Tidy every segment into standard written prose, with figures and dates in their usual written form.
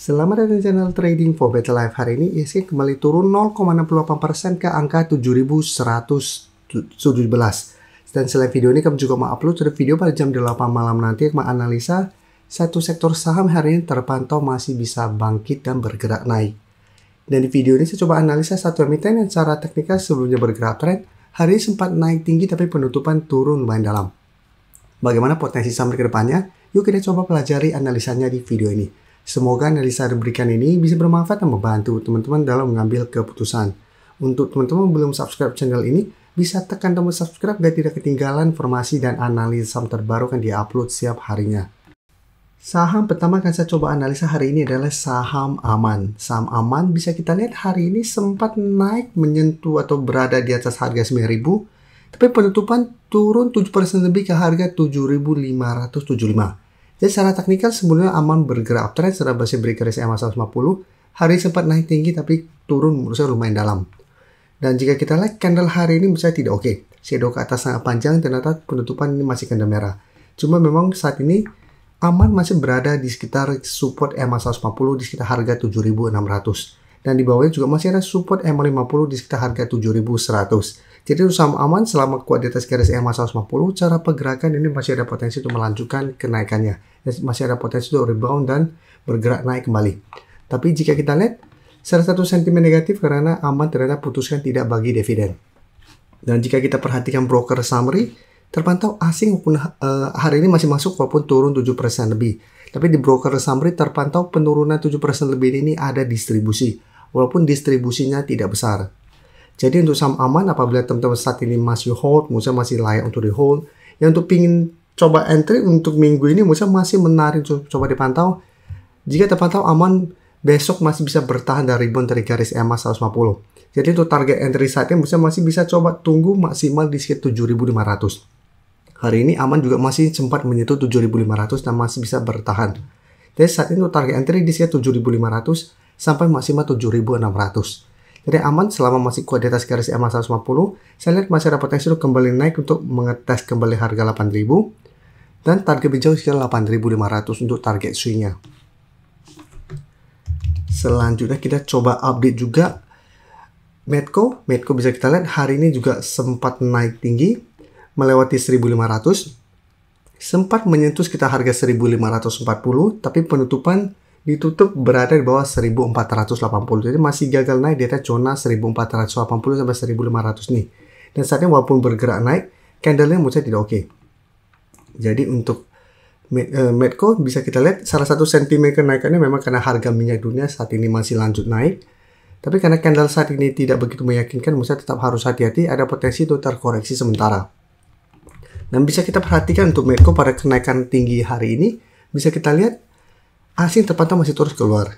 Selamat datang di channel Trading for Better Life. Hari ini ISG kembali turun 0,68% ke angka 7.117. Dan selain video ini, kami juga mau upload video pada jam 8 malam nanti yang menganalisa satu sektor saham hari ini terpantau masih bisa bangkit dan bergerak naik. Dan di video ini saya coba analisa satu emiten yang secara teknikal sebelumnya bergerak trend, hari ini sempat naik tinggi tapi penutupan turun lumayan dalam. Bagaimana potensi saham ke depannya? Yuk kita coba pelajari analisanya di video ini. Semoga analisa yang diberikan ini bisa bermanfaat dan membantu teman-teman dalam mengambil keputusan. Untuk teman-teman belum subscribe channel ini, bisa tekan tombol subscribe biar tidak ketinggalan informasi dan analisa saham terbaru yang diupload setiap harinya. Saham pertama akan saya coba analisa hari ini adalah saham Aman. Saham Aman bisa kita lihat hari ini sempat naik menyentuh atau berada di atas harga 9.000, tapi penutupan turun 7% lebih ke harga 7.575. Jadi secara teknikal sebelumnya Aman bergerak uptrend setelah bersih break garis EMA 150. Hari sempat naik tinggi tapi turun menurut saya lumayan dalam. Dan jika kita lihat candle hari ini menurut saya tidak oke. Shadow ke atas sangat panjang, ternyata penutupan ini masih candle merah. Cuma memang saat ini Aman masih berada di sekitar support EMA 150 di sekitar harga 7.600. Dan di bawahnya juga masih ada support EMA 50 di sekitar harga 7.100. Jadi untuk saham Aman selama kuat di atas garis EMA 150, cara pergerakan ini masih ada potensi untuk melanjutkan kenaikannya. Masih ada potensi untuk rebound dan bergerak naik kembali. Tapi jika kita lihat, salah satu sentimen negatif karena Aman ternyata putuskan tidak bagi dividen. Dan jika kita perhatikan broker summary, terpantau asing maupun hari ini masih masuk walaupun turun 7% lebih. Tapi di broker summary terpantau penurunan 7% lebih ini ada distribusi, walaupun distribusinya tidak besar. Jadi untuk saham Aman, apabila teman-teman saat ini masih hold, menurut saya masih layak untuk di hold. Yang untuk pingin coba entry untuk minggu ini, menurut saya masih menarik coba dipantau. Jika terpantau Aman, besok masih bisa bertahan dari rebound dari garis EMA 150. Jadi untuk target entry saat ini, menurut saya masih bisa coba tunggu maksimal di sekitar 7.500. Hari ini Aman juga masih sempat menyentuh 7.500 dan masih bisa bertahan. Jadi saat ini untuk target entry di sekitar 7.500 sampai maksimal 7.600. Jadi Aman selama masih kuat di atas garis EMA 150, saya lihat masih ada potensi untuk kembali naik untuk mengetes kembali harga 8.000 dan target hijau sekitar 8.500 untuk target swing-nya. Selanjutnya kita coba update juga Medco. Medco bisa kita lihat hari ini juga sempat naik tinggi melewati 1.500, sempat menyentuh sekitar harga 1.540, tapi penutupan ditutup berada di bawah 1480. Jadi masih gagal naik di atas zona 1480 sampai 1500 nih. Dan saat ini walaupun bergerak naik, candle-nya menurut saya tidak oke. Jadi untuk Medco bisa kita lihat salah satu sentimen kenaikannya memang karena harga minyak dunia saat ini masih lanjut naik. Tapi karena candle saat ini tidak begitu meyakinkan, menurut saya tetap harus hati-hati, ada potensi untuk terkoreksi sementara. Dan bisa kita perhatikan untuk Medco pada kenaikan tinggi hari ini, bisa kita lihat asing terpantau masih terus keluar.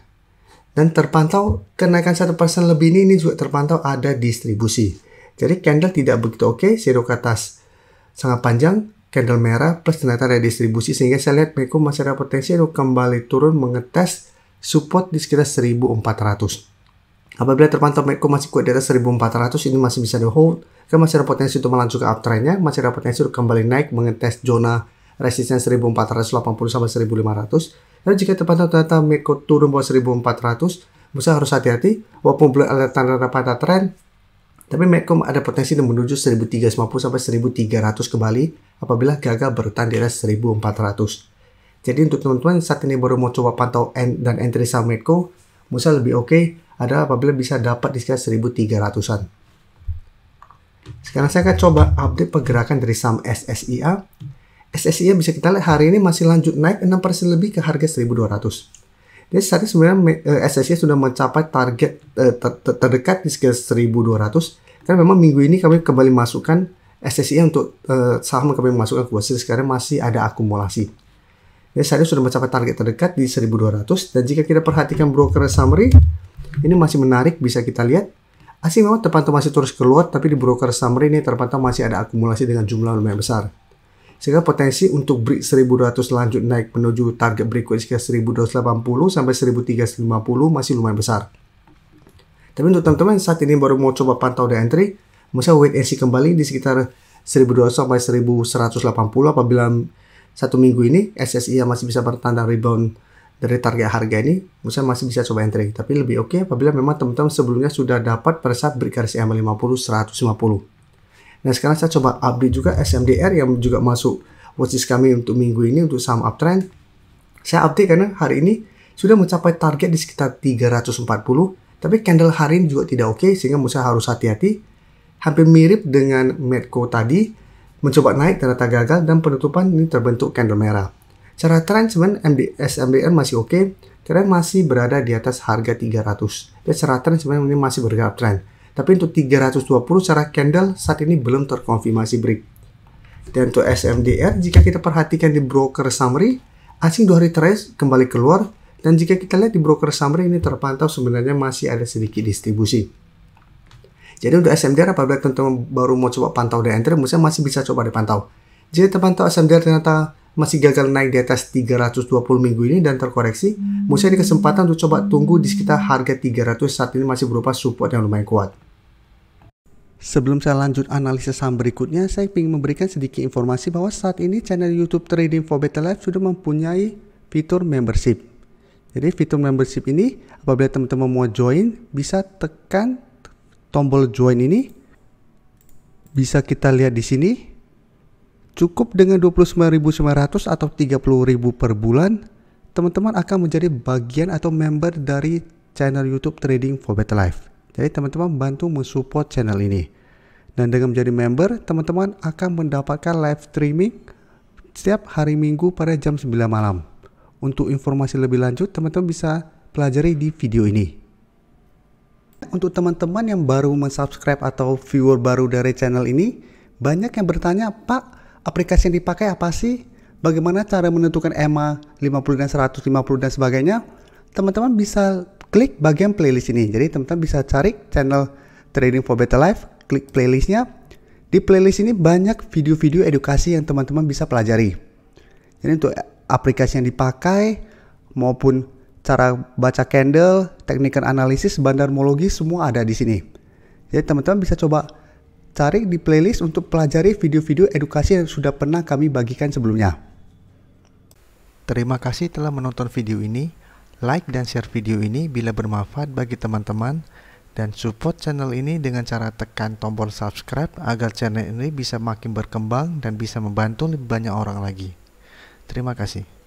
Dan terpantau kenaikan 1% lebih ini juga terpantau ada distribusi. Jadi candle tidak begitu oke, shadow ke atas sangat panjang, candle merah plus ternyata ada distribusi sehingga saya lihat Medco masih ada potensi untuk kembali turun mengetes support di sekitar 1.400. Apabila terpantau Medco masih kuat di atas 1.400, ini masih bisa di hold, kan masih ada potensi untuk melanjutkan uptrendnya, masih ada potensi untuk kembali naik mengetes zona resisten 1480 sampai 1500. Dan jika terpantau ternyata Medco turun bawah 1400, bisa harus hati-hati walaupun belum ada tanda-tanda pada tren. Tapi Medco ada potensi untuk menuju 1350 sampai 1300 kembali apabila gagal bertahan di atas 1400. Jadi untuk teman-teman saat ini baru mau coba pantau dan entry saham Medco, bisa lebih oke adalah apabila bisa dapat di sekitar 1300-an. Sekarang saya akan coba update pergerakan dari saham SSIA. SSIA bisa kita lihat hari ini masih lanjut naik 6% lebih ke harga 1.200. Jadi saat ini sebenarnya SSIA sudah mencapai target terdekat di sekitar 1.200. Karena memang minggu ini kami kembali masukkan SSIA untuk saham yang kami masukkan ke watchlist sekarang masih ada akumulasi. Jadi saat ini sudah mencapai target terdekat di 1.200. Dan jika kita perhatikan broker summary, ini masih menarik bisa kita lihat. Asing memang terpantau masih terus keluar, tapi di broker summary ini terpantau masih ada akumulasi dengan jumlah lumayan besar. Sehingga potensi untuk break 1200 lanjut naik menuju target berikut sekitar 1280 sampai 1350 masih lumayan besar. Tapi untuk teman-teman saat ini baru mau coba pantau dan entry, misalnya wait and see kembali di sekitar 1200 sampai 1180 apabila satu minggu ini SSI masih bisa bertanda rebound dari target harga ini, misalnya masih bisa coba entry. Tapi lebih oke apabila memang teman-teman sebelumnya sudah dapat pada saat break garis EMA 50 150. Nah, sekarang saya coba update juga SMDR yang juga masuk watchlist kami untuk minggu ini untuk saham uptrend. Saya update karena hari ini sudah mencapai target di sekitar 340, tapi candle hari ini juga tidak oke, sehingga saya harus hati-hati. Hampir mirip dengan Medco tadi, mencoba naik ternyata gagal dan penutupan ini terbentuk candle merah. Secara tren sebenarnya SMDR masih oke, tren masih berada di atas harga 300. Dan secara tren sebenarnya ini masih bergerak tren. Tapi untuk 320 secara candle saat ini belum terkonfirmasi break. Dan untuk SMDR, jika kita perhatikan di broker summary, asing 2 hari terakhir kembali keluar. Dan jika kita lihat di broker summary ini terpantau sebenarnya masih ada sedikit distribusi. Jadi untuk SMDR apabila teman-teman baru mau coba pantau dan entry, misalnya masih bisa coba dipantau. Jika terpantau SMDR ternyata masih gagal naik di atas 320 minggu ini dan terkoreksi, misalnya di kesempatan untuk coba tunggu di sekitar harga 300 saat ini masih berupa support yang lumayan kuat. Sebelum saya lanjut analisis saham berikutnya, saya ingin memberikan sedikit informasi bahwa saat ini channel YouTube Trading for Better Life sudah mempunyai fitur membership. Jadi fitur membership ini apabila teman-teman mau join, bisa tekan tombol join ini. Bisa kita lihat di sini. Cukup dengan 29.900 atau 30.000 per bulan, teman-teman akan menjadi bagian atau member dari channel YouTube Trading for Better Life. Jadi teman-teman bantu mensupport channel ini. Dan dengan menjadi member, teman-teman akan mendapatkan live streaming setiap hari Minggu pada jam 9 malam. Untuk informasi lebih lanjut, teman-teman bisa pelajari di video ini. Untuk teman-teman yang baru mensubscribe atau viewer baru dari channel ini, banyak yang bertanya, Pak, aplikasi yang dipakai apa sih? Bagaimana cara menentukan EMA 50 dan 150 dan sebagainya? Teman-teman bisa klik bagian playlist ini. Jadi teman-teman bisa cari channel Trading for Better Life, klik playlistnya. Di playlist ini banyak video-video edukasi yang teman-teman bisa pelajari. Jadi untuk aplikasi yang dipakai maupun cara baca candle, teknikal analisis, bandarmologi semua ada di sini. Jadi teman-teman bisa coba cari di playlist untuk pelajari video-video edukasi yang sudah pernah kami bagikan sebelumnya. Terima kasih telah menonton video ini. Like dan share video ini bila bermanfaat bagi teman-teman, dan support channel ini dengan cara tekan tombol subscribe agar channel ini bisa makin berkembang dan bisa membantu lebih banyak orang lagi. Terima kasih.